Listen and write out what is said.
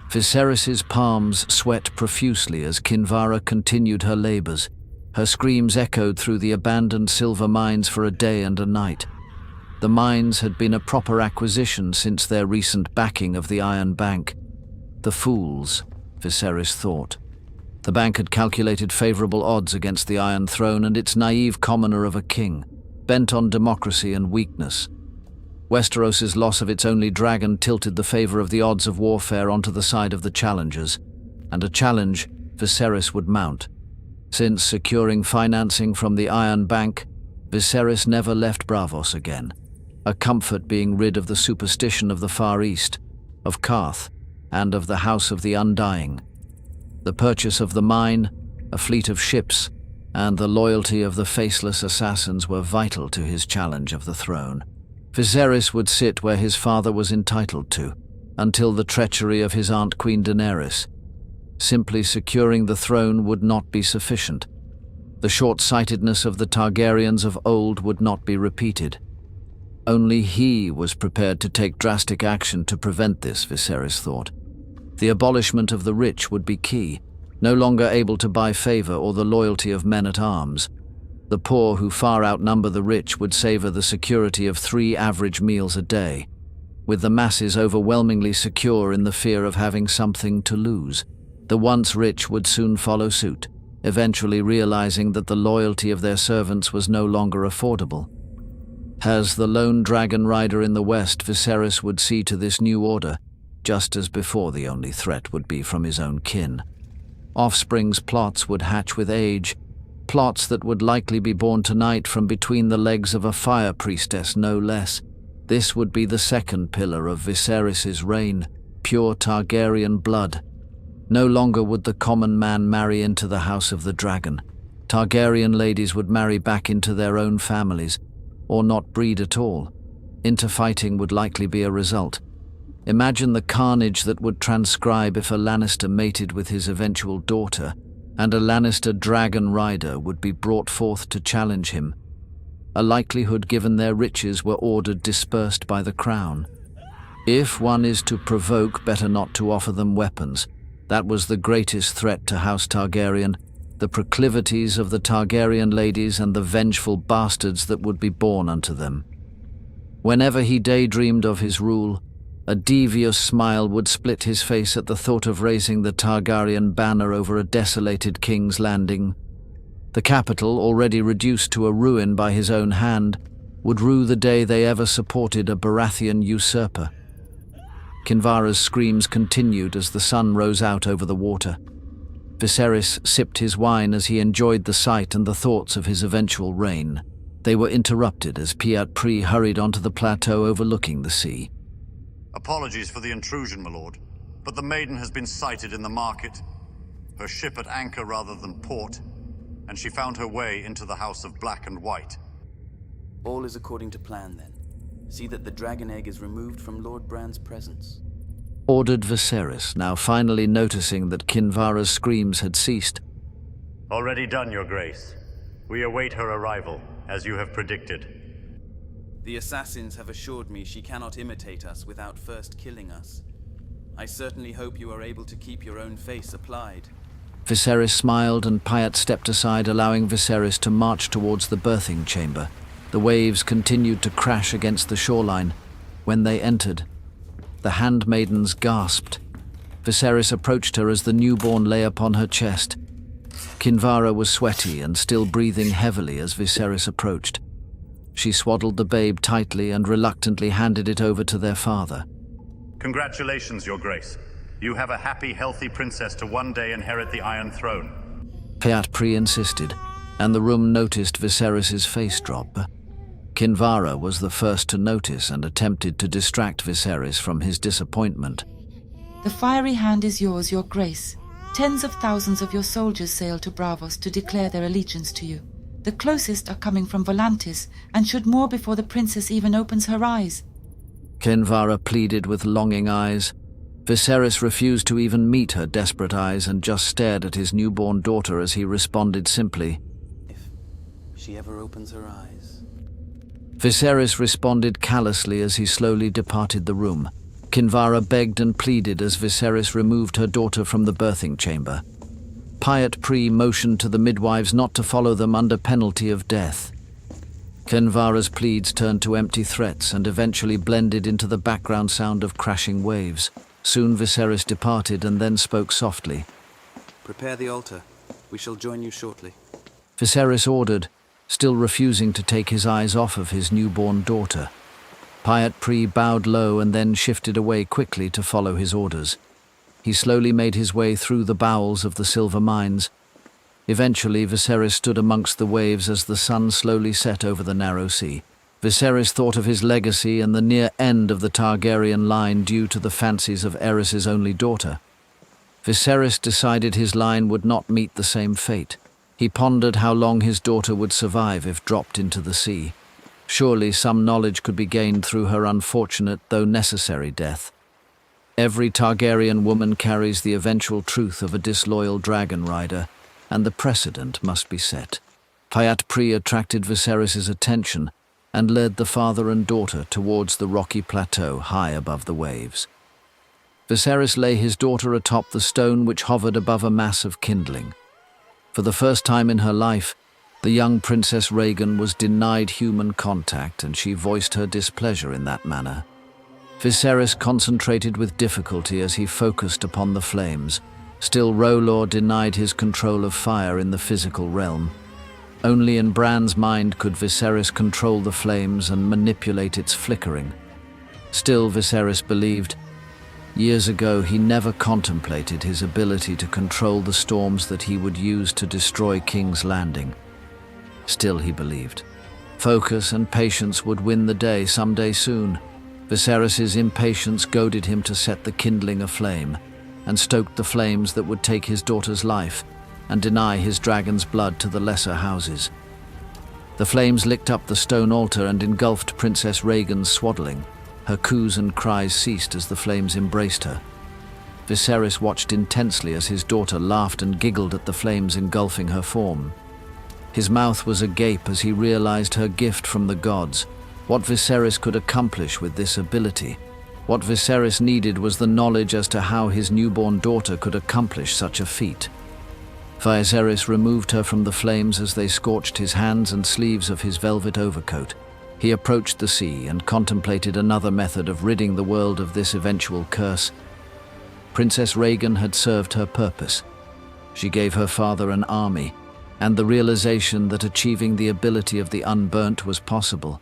Viserys's palms sweat profusely as Kinvara continued her labors. Her screams echoed through the abandoned silver mines for a day and a night. The mines had been a proper acquisition since their recent backing of the Iron Bank. The fools, Viserys thought. The bank had calculated favorable odds against the Iron Throne and its naive commoner of a king, bent on democracy and weakness. Westeros's loss of its only dragon tilted the favor of the odds of warfare onto the side of the challengers, and a challenge Viserys would mount. Since securing financing from the Iron Bank, Viserys never left Braavos again, a comfort being rid of the superstition of the Far East, of Qarth, and of the House of the Undying. The purchase of the mine, a fleet of ships, and the loyalty of the faceless assassins were vital to his challenge of the throne. Viserys would sit where his father was entitled to, until the treachery of his aunt Queen Daenerys. Simply securing the throne would not be sufficient. The short-sightedness of the Targaryens of old would not be repeated. Only he was prepared to take drastic action to prevent this, Viserys thought. The abolishment of the rich would be key, no longer able to buy favor or the loyalty of men-at-arms. The poor, who far outnumber the rich, would savor the security of 3 average meals a day, with the masses overwhelmingly secure in the fear of having something to lose. The once rich would soon follow suit, eventually realizing that the loyalty of their servants was no longer affordable. As the lone dragon rider in the west, Viserys would see to this new order, just as before the only threat would be from his own kin. Offspring's plots would hatch with age, plots that would likely be born tonight from between the legs of a fire priestess, no less. This would be the second pillar of Viserys's reign, pure Targaryen blood. No longer would the common man marry into the House of the Dragon. Targaryen ladies would marry back into their own families, or not breed at all. Interfighting would likely be a result. Imagine the carnage that would transcribe if a Lannister mated with his eventual daughter, and a Lannister dragon rider would be brought forth to challenge him. A likelihood given their riches were ordered dispersed by the crown. If one is to provoke, better not to offer them weapons. That was the greatest threat to House Targaryen, the proclivities of the Targaryen ladies and the vengeful bastards that would be born unto them. Whenever he daydreamed of his rule, a devious smile would split his face at the thought of raising the Targaryen banner over a desolated King's Landing. The capital, already reduced to a ruin by his own hand, would rue the day they ever supported a Baratheon usurper. Kinvara's screams continued as the sun rose out over the water. Viserys sipped his wine as he enjoyed the sight and the thoughts of his eventual reign. They were interrupted as Pyat Pri hurried onto the plateau overlooking the sea. Apologies for the intrusion, my lord, but the maiden has been sighted in the market. Her ship at anchor rather than port, and she found her way into the House of Black and White. All is according to plan, then. See that the dragon egg is removed from Lord Bran's presence. Ordered Viserys, now finally noticing that Kinvara's screams had ceased. Already done, your grace. We await her arrival, as you have predicted. The assassins have assured me she cannot imitate us without first killing us. I certainly hope you are able to keep your own face applied. Viserys smiled and Pyat stepped aside, allowing Viserys to march towards the birthing chamber. The waves continued to crash against the shoreline. When they entered, the handmaidens gasped. Viserys approached her as the newborn lay upon her chest. Kinvara was sweaty and still breathing heavily as Viserys approached. She swaddled the babe tightly and reluctantly handed it over to their father. Congratulations, your grace. You have a happy, healthy princess to one day inherit the Iron Throne. Pyat Pri insisted, and the room noticed Viserys' face drop. Kinvara was the first to notice and attempted to distract Viserys from his disappointment. The fiery hand is yours, your grace. Tens of thousands of your soldiers sail to Braavos to declare their allegiance to you. The closest are coming from Volantis, and should moor before the princess even opens her eyes. Kinvara pleaded with longing eyes. Viserys refused to even meet her desperate eyes and just stared at his newborn daughter as he responded simply, If she ever opens her eyes. Viserys responded callously as he slowly departed the room. Kinvara begged and pleaded as Viserys removed her daughter from the birthing chamber. Pyat Pri motioned to the midwives not to follow them under penalty of death. Kinvara's pleads turned to empty threats and eventually blended into the background sound of crashing waves. Soon Viserys departed and then spoke softly. Prepare the altar. We shall join you shortly. Viserys ordered, still refusing to take his eyes off of his newborn daughter. Pyat Pri bowed low and then shifted away quickly to follow his orders. He slowly made his way through the bowels of the silver mines. Eventually, Viserys stood amongst the waves as the sun slowly set over the narrow sea. Viserys thought of his legacy and the near end of the Targaryen line due to the fancies of Aerys's only daughter. Viserys decided his line would not meet the same fate. He pondered how long his daughter would survive if dropped into the sea. Surely some knowledge could be gained through her unfortunate, though necessary, death. Every Targaryen woman carries the eventual truth of a disloyal dragon rider, and the precedent must be set. Pyat Pri attracted Viserys' attention and led the father and daughter towards the rocky plateau high above the waves. Viserys lay his daughter atop the stone which hovered above a mass of kindling. For the first time in her life, the young Princess Rhaegon was denied human contact, and she voiced her displeasure in that manner. Viserys concentrated with difficulty as he focused upon the flames. Still, R'hllor denied his control of fire in the physical realm. Only in Bran's mind could Viserys control the flames and manipulate its flickering. Still, Viserys believed. Years ago, he never contemplated his ability to control the storms that he would use to destroy King's Landing. Still, he believed. Focus and patience would win the day someday soon. Viserys' impatience goaded him to set the kindling aflame, and stoked the flames that would take his daughter's life and deny his dragon's blood to the lesser houses. The flames licked up the stone altar and engulfed Princess Rhaegon's swaddling. Her coos and cries ceased as the flames embraced her. Viserys watched intensely as his daughter laughed and giggled at the flames engulfing her form. His mouth was agape as he realized her gift from the gods. What Viserys could accomplish with this ability. What Viserys needed was the knowledge as to how his newborn daughter could accomplish such a feat. Viserys removed her from the flames as they scorched his hands and sleeves of his velvet overcoat. He approached the sea and contemplated another method of ridding the world of this eventual curse. Princess Rhaegon had served her purpose. She gave her father an army, and the realization that achieving the ability of the Unburnt was possible.